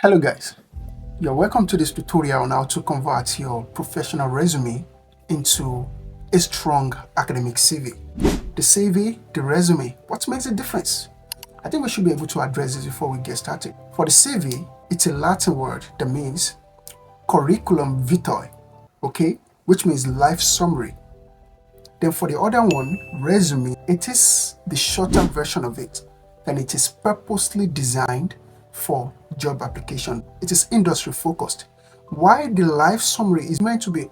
Hello guys, you're welcome to this tutorial on how to convert your professional resume into a strong academic CV. The CV, the resume, what makes the difference? I think we should be able to address this before we get started. For the CV, it's a Latin word that means curriculum vitae, okay, which means life summary. Then for the other one, resume, it is the shorter version of it, and it is purposely designed for job application. It is industry focused. Why the life summary is meant to be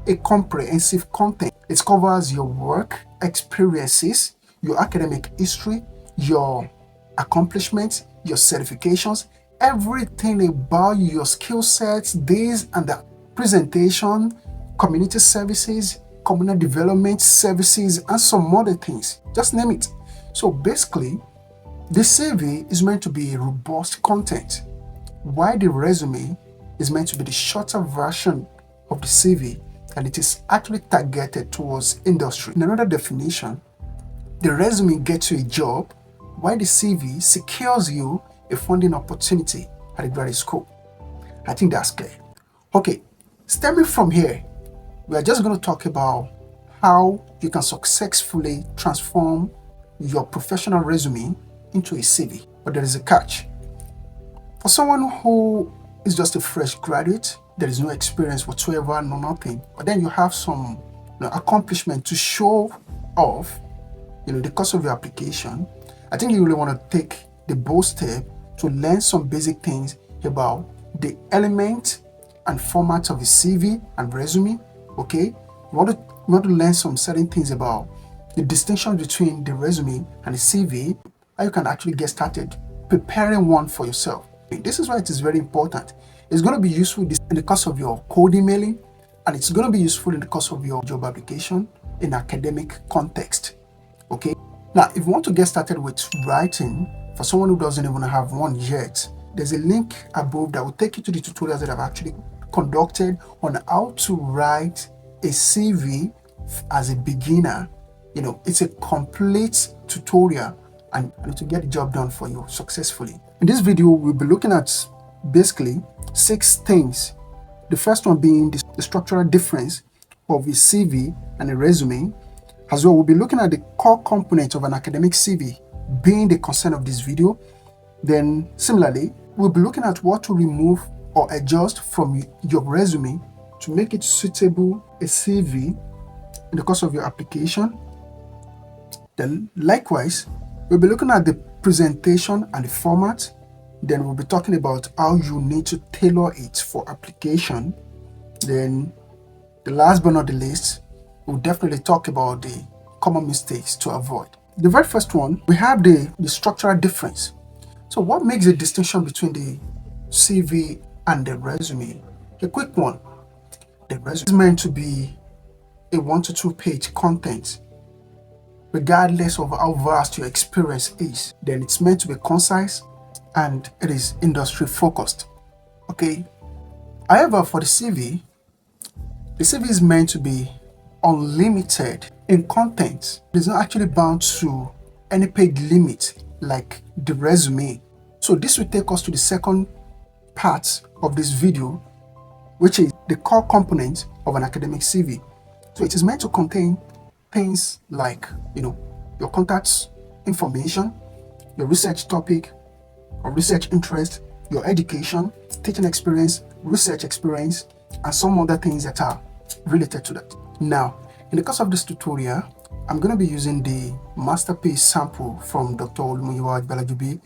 a comprehensive content. It covers your work experiences, your academic history, your accomplishments, your certifications, everything about your skill sets, this and that. Presentation, community services, community development services, and some other things. Just name it. So basically, the CV is meant to be a robust content, while the resume is meant to be the shorter version of the CV, and it is actually targeted towards industry. In another definition, the resume gets you a job, while the CV secures you a funding opportunity at a graduate school. I think that's clear. Okay, stemming from here, we are just going to talk about how you can successfully transform your professional resume into a CV. But there is a catch. For someone who is just a fresh graduate, there is no experience whatsoever, no nothing, but then you have some accomplishment to show off, the course of your application. I think you really want to take the bold step to learn some basic things about the element and format of the CV and resume. Okay, you want to learn some certain things about the distinction between the resume and the CV, how you can actually get started preparing one for yourself. This is why it is very important. It's going to be useful in the course of your cold emailing, and it's going to be useful in the course of your job application in academic context. Okay, now if you want to get started with writing, for someone who doesn't even have one yet, there's a link above that will take you to the tutorials that I've actually conducted on how to write a CV as a beginner. It's a complete tutorial and to get the job done for you successfully. In this video, we'll be looking at basically 6 things. The first one being the structural difference of a CV and a resume. As well, we'll be looking at the core components of an academic CV being the concern of this video. Then similarly, we'll be looking at what to remove or adjust from your resume to make it suitable a CV in the course of your application. Then likewise, we'll be looking at the presentation and the format. Then we'll be talking about how you need to tailor it for application. Then the last but not the least, we'll definitely talk about the common mistakes to avoid. The very first one, we have the structural difference. So what makes the distinction between the CV and the resume? A quick one. The resume is meant to be a 1 to 2 page content, regardless of how vast your experience is. Then it's meant to be concise and it is industry focused. Okay. However, for the CV is meant to be unlimited in content. It is not actually bound to any page limit like the resume. So this will take us to the second part of this video, which is the core component of an academic CV. So it is meant to contain things like, your contacts information, your research topic or research interest, your education, teaching experience, research experience, and some other things that are related to that. Now, in the course of this tutorial, I'm going to be using the masterpiece sample from Dr. Olumuyiwa Balajubi.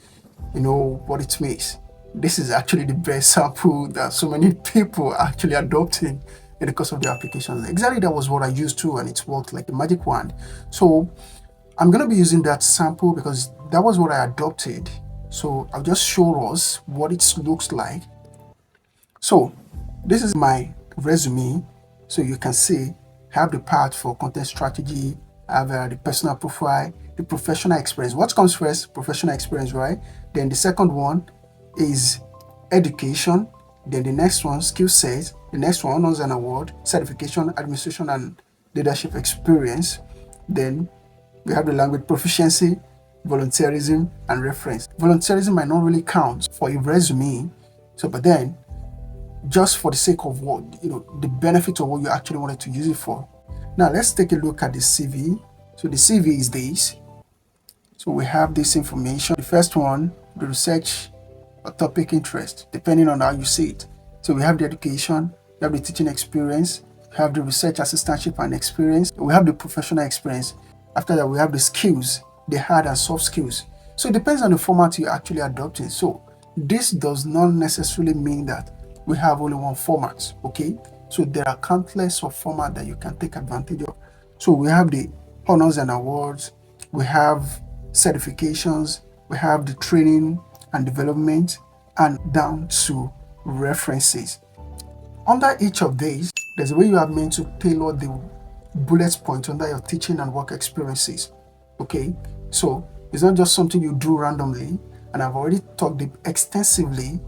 You know what it means. This is actually the best sample that so many people are actually adopting in the course of the application. Exactly, that was what I used to, and it's worked like a magic wand. So I'm going to be using that sample because that was what I adopted. So I'll just show us what it looks like. So this is my resume. So you can see I have the part for content strategy, I have the personal profile, the professional experience. What comes first? Professional experience, right? Then the second one is education. Then the next one, skill set. The next one, honors and award, certification, administration and leadership experience. Then we have the language proficiency, volunteerism, and reference. Volunteerism might not really count for a resume So, but then, just for the sake of what, the benefit of what you actually wanted to use it for. Now, let's take a look at the CV. So, the CV is this. So, we have this information. The first one, the research or topic interest, depending on how you see it. So, we have the education, we have the teaching experience, we have the research assistantship and experience, we have the professional experience. After that, we have the skills, the hard and soft skills. So, it depends on the format you're actually adopting. So, this does not necessarily mean that we have only one format, okay? So there are countless of formats that you can take advantage of. So we have the honors and awards, we have certifications, we have the training and development, and down to references. Under each of these, there's a way you are meant to tailor the bullet point under your teaching and work experiences, okay? So it's not just something you do randomly, and I've already talked extensively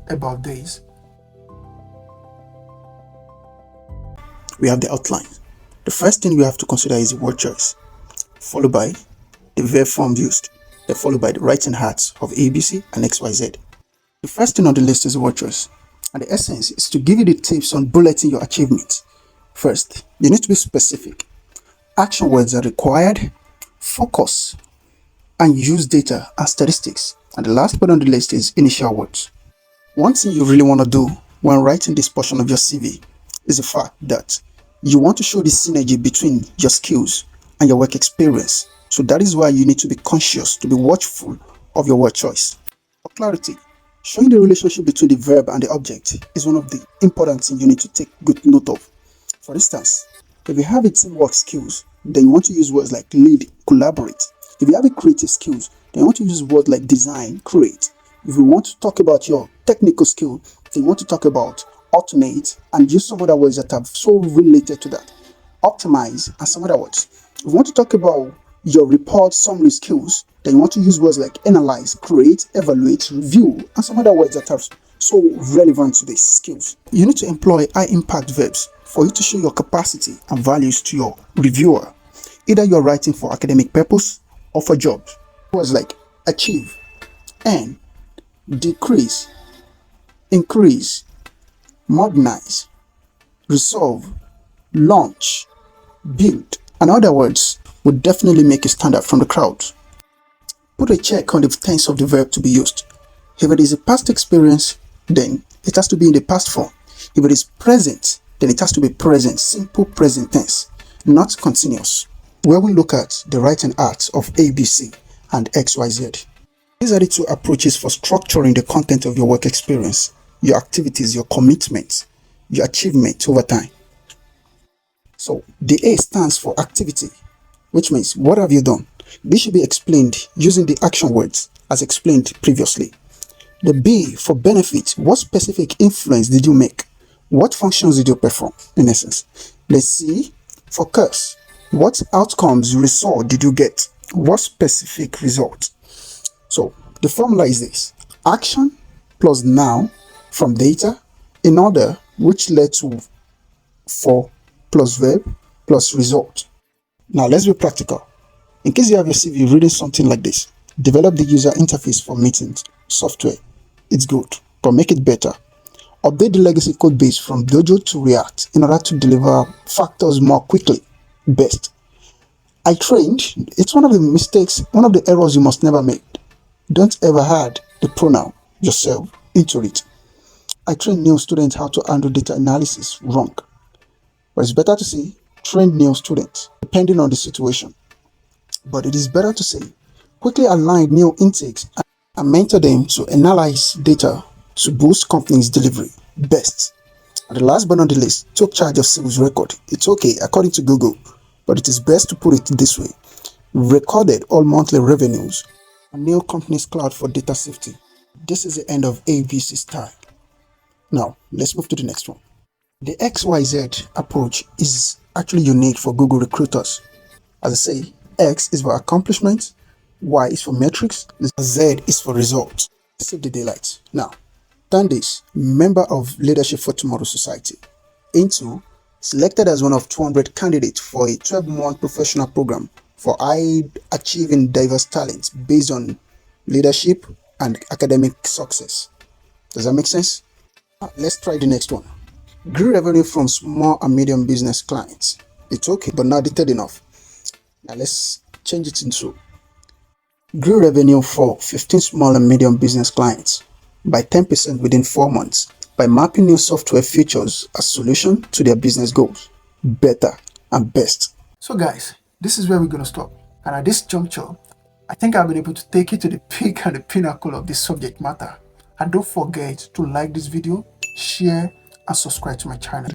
about this. We have the outline. The first thing we have to consider is the word choice, followed by the verb form used, then followed by the writing hearts of ABC and XYZ. The first thing on the list is the word choice, and the essence is to give you the tips on bulleting your achievements. First, you need to be specific. Action words are required, focus, and use data and statistics. And the last part on the list is initial words. One thing you really want to do when writing this portion of your CV is the fact that you want to show the synergy between your skills and your work experience. So that is why you need to be conscious, to be watchful of your word choice. For clarity, showing the relationship between the verb and the object is one of the important things you need to take good note of. For instance, if you have a teamwork skills, then you want to use words like lead, collaborate. If you have a creative skills, then you want to use words like design, create. If you want to talk about your technical skill, then you want to talk about automate and use some other words that are so related to that. Optimize and some other words. If you want to talk about your report summary skills, then you want to use words like analyze, create, evaluate, review, and some other words that are so relevant to these skills. You need to employ high impact verbs for you to show your capacity and values to your reviewer. Either you're writing for academic purpose or for jobs. Words like achieve, earn, decrease, increase, modernize, resolve, launch, build, and other words would definitely make you stand out from the crowd. Put a check on the tense of the verb to be used. If it is a past experience, then it has to be in the past form. If it is present, then it has to be present, simple present tense, not continuous. Where we look at the writing art of ABC and XYZ. These are the two approaches for structuring the content of your work experience, your activities, your commitment, your achievement over time. So the A stands for activity, which means what have you done? B should be explained using the action words as explained previously. The B for benefit, what specific influence did you make? What functions did you perform in essence? The C for curse, what outcomes, result did you get? What specific result? So the formula is this: action plus noun from data in order, which led to for plus verb plus result. Now let's be practical. In case you have your CV reading something like this, develop the user interface for meetings software. It's good, but make it better. Update the legacy code base from Dojo to React in order to deliver factors more quickly. Best. I trained. It's one of the mistakes, one of the errors you must never make. Don't ever add the pronoun yourself into it. I train new students how to handle data analysis. Wrong. But it's better to say train new students depending on the situation. But it is better to say quickly align new intakes and mentor them to analyze data to boost companies' delivery. Best. And the last but not the least, take charge of sales record. It's okay according to Google, but it is best to put it this way: recorded all monthly revenues and new company's cloud for data safety. This is the end of ABC style. Now let's move to the next one. The XYZ approach is actually unique for Google recruiters. As I say, X is for accomplishments, Y is for metrics, Z is for results. Save the daylight. Now, turn this member of Leadership for Tomorrow Society into selected as one of 200 candidates for a 12-month professional program for high achieving diverse talents based on leadership and academic success. Does that make sense? Let's try the next one. Grew revenue from small and medium business clients. It's okay, but not detailed enough. Now let's change it into grew revenue for 15 small and medium business clients by 10% within 4 months by mapping new software features as solution to their business goals. Better and best. So guys, this is where we're going to stop. And at this juncture, I think I've been able to take you to the peak and the pinnacle of this subject matter. And don't forget to like this video, share, and subscribe to my channel.